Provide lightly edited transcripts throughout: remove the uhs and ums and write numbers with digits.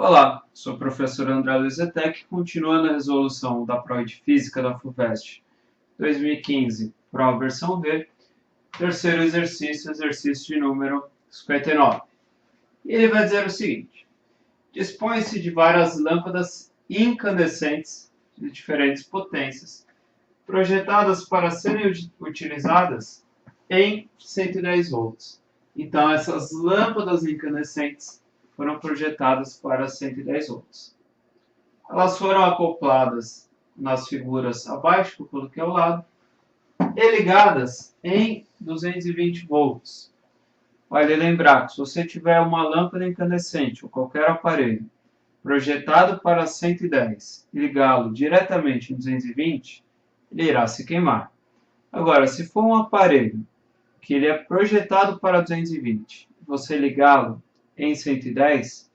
Olá, sou o professor André Luizetec, continuando a resolução da prova de Física da FUVEST 2015, prova versão V, terceiro exercício, exercício de número 59. E ele vai dizer o seguinte: dispõe-se de várias lâmpadas incandescentes de diferentes potências, projetadas para serem utilizadas em 110 volts. Então, essas lâmpadas incandescentes foram projetadas para 110 volts. Elas foram acopladas nas figuras abaixo, que eu coloquei ao lado, e ligadas em 220 volts. Vale lembrar que se você tiver uma lâmpada incandescente ou qualquer aparelho projetado para 110 e ligá-lo diretamente em 220, ele irá se queimar. Agora, se for um aparelho que ele é projetado para 220, você ligá-lo em 110,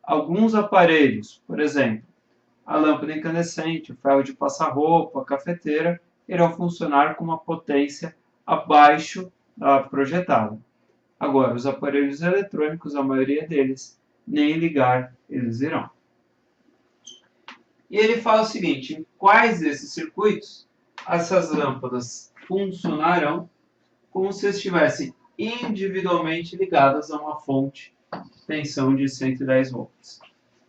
alguns aparelhos, por exemplo, a lâmpada incandescente, o ferro de passar roupa, a cafeteira, irão funcionar com uma potência abaixo da projetada. Agora, os aparelhos eletrônicos, a maioria deles, nem ligar eles irão. E ele fala o seguinte: em quais desses circuitos essas lâmpadas funcionarão como se estivessem individualmente ligadas a uma fonte de tensão de 110 volts.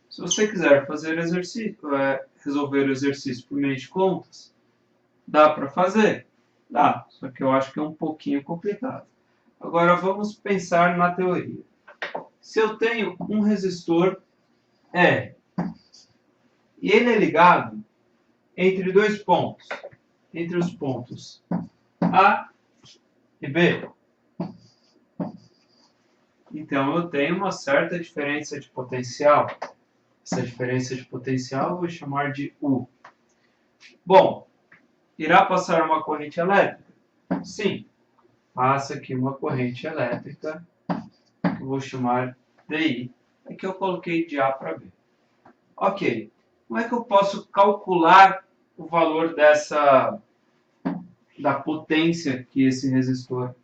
Se você quiser fazer resolver o exercício por meio de contas, dá para fazer? Dá, só que eu acho que é um pouquinho complicado. Agora vamos pensar na teoria. Se eu tenho um resistor R e ele é ligado entre dois pontos, entre os pontos A e B, então eu tenho uma certa diferença de potencial. Essa diferença de potencial eu vou chamar de U. Bom, irá passar uma corrente elétrica? Sim, passa aqui uma corrente elétrica, que eu vou chamar de I. Aqui eu coloquei de A para B. Ok, como é que eu posso calcular o valor da potência que esse resistor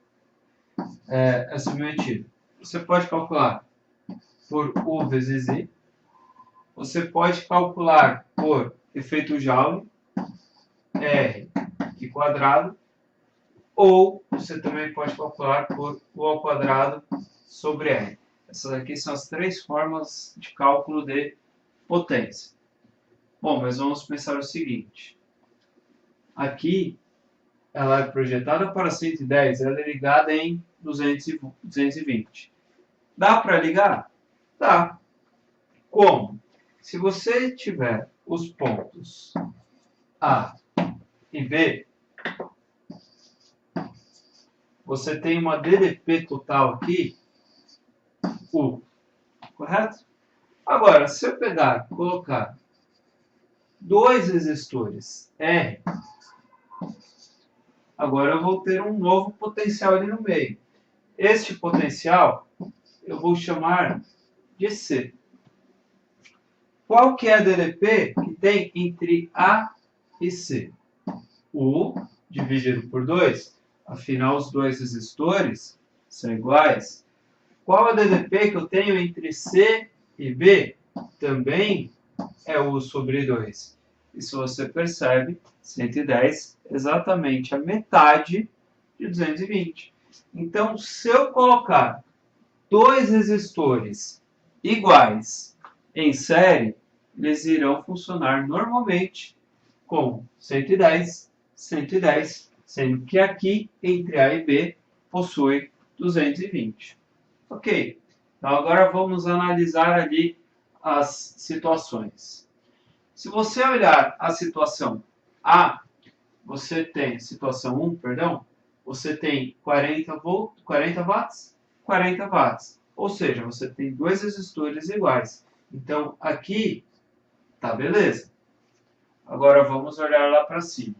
é submetido? Você pode calcular por U vezes I. Você pode calcular por efeito Joule, R e quadrado, ou você também pode calcular por U ao quadrado sobre R. Essas aqui são as três formas de cálculo de potência. Bom, mas vamos pensar o seguinte. Aqui, ela é projetada para 110, ela é ligada em 220. Dá para ligar? Dá. Como? Se você tiver os pontos A e B, você tem uma DDP total aqui, U, correto? Agora, se eu pegar e colocar dois resistores R, agora eu vou ter um novo potencial ali no meio. Este potencial eu vou chamar de C. Qual que é a DDP que tem entre A e C? U dividido por 2. Afinal, os dois resistores são iguais. Qual a DDP que eu tenho entre C e B? Também é U sobre 2. E se você percebe, 110 é exatamente a metade de 220. Então, se eu colocar dois resistores iguais em série, eles irão funcionar normalmente com 110, 110, sendo que aqui, entre A e B, possui 220. Ok, então agora vamos analisar ali as situações. Se você olhar a situação A, você tem, situação 1, perdão, você tem 40 watts, 40 watts. Ou seja, você tem dois resistores iguais. Então, aqui, tá beleza. Agora, vamos olhar lá para cima.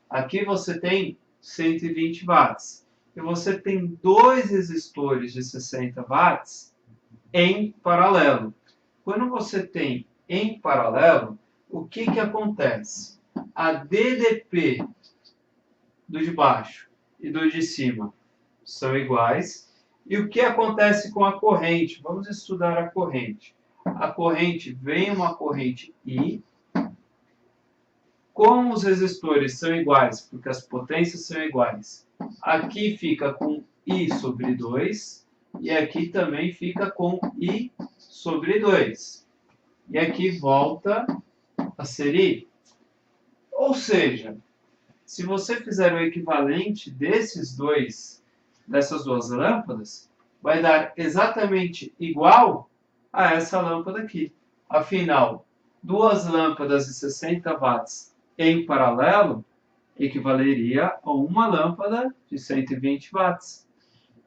Aqui você tem 120 watts. E você tem dois resistores de 60 watts em paralelo. Quando você tem em paralelo, o que acontece? A DDP do de baixo e do de cima são iguais. E o que acontece com a corrente? Vamos estudar a corrente. a corrente vem uma corrente I. Como os resistores são iguais, porque as potências são iguais, aqui fica com I sobre 2, e aqui também fica com I sobre 2. E aqui volta a ser I. Ou seja, se você fizer o equivalente dessas duas lâmpadas, vai dar exatamente igual a essa lâmpada aqui. Afinal, duas lâmpadas de 60 watts em paralelo equivaleria a uma lâmpada de 120 watts.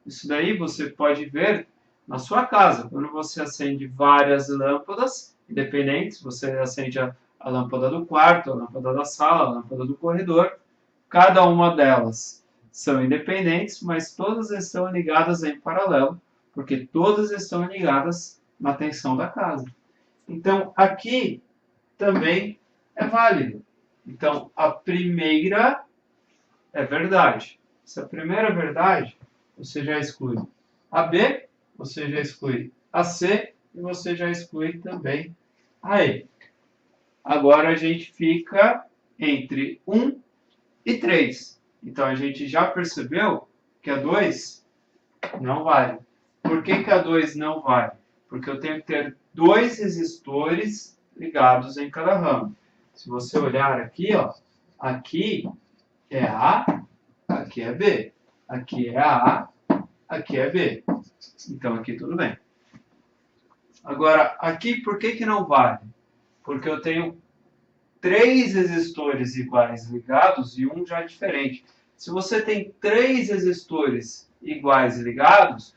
Isso daí você pode ver na sua casa. Quando você acende várias lâmpadas independentes, você acende a lâmpada do quarto, a lâmpada da sala, a lâmpada do corredor. Cada uma delas são independentes, mas todas estão ligadas em paralelo, porque todas estão ligadas na tensão da casa. Então, aqui também é válido. Então, a primeira é verdade. Se a primeira é verdade, você já exclui a B, você já exclui a C e você já exclui também a E. Agora a gente fica entre 1 e 3. Então, a gente já percebeu que a 2 não vale. Por que a 2 não vale? Porque eu tenho que ter dois resistores ligados em cada ramo. Se você olhar aqui, ó, aqui é A, aqui é B. Aqui é A, aqui é B. Então, aqui tudo bem. Agora, aqui por que não vale? Porque eu tenho 3 resistores iguais ligados e um já diferente. Se você tem 3 resistores iguais ligados,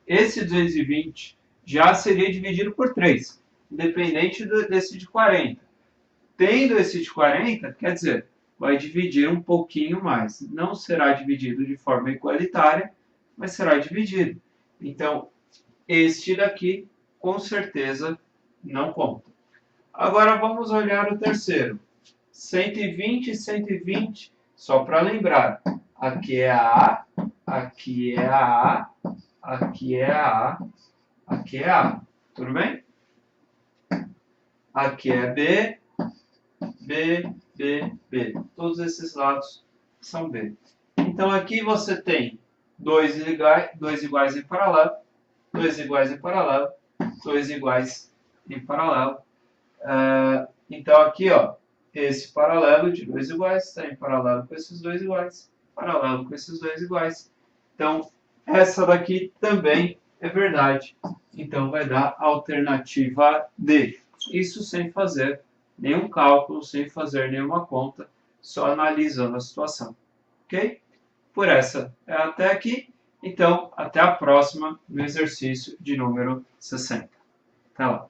esse 220 já seria dividido por 3, independente desse de 40. Tendo esse de 40, quer dizer, vai dividir um pouquinho mais. Não será dividido de forma igualitária, mas será dividido. Então, este daqui, com certeza, não conta. Agora, vamos olhar o terceiro. 120 e 120, só para lembrar. Aqui é a A, aqui é a A, aqui é a A, aqui é a A. Tudo bem? Aqui é B, B, B, B. Todos esses lados são B. Então, aqui você tem dois iguais em paralelo, dois iguais em paralelo, dois iguais em paralelo. Então, aqui, ó, esse paralelo de dois iguais está em paralelo com esses dois iguais, paralelo com esses dois iguais. Então, essa daqui também é verdade. Então, vai dar a alternativa D. Isso sem fazer nenhum cálculo, sem fazer nenhuma conta, só analisando a situação. Ok? Por essa é até aqui. Então, até a próxima no exercício de número 60. Até lá.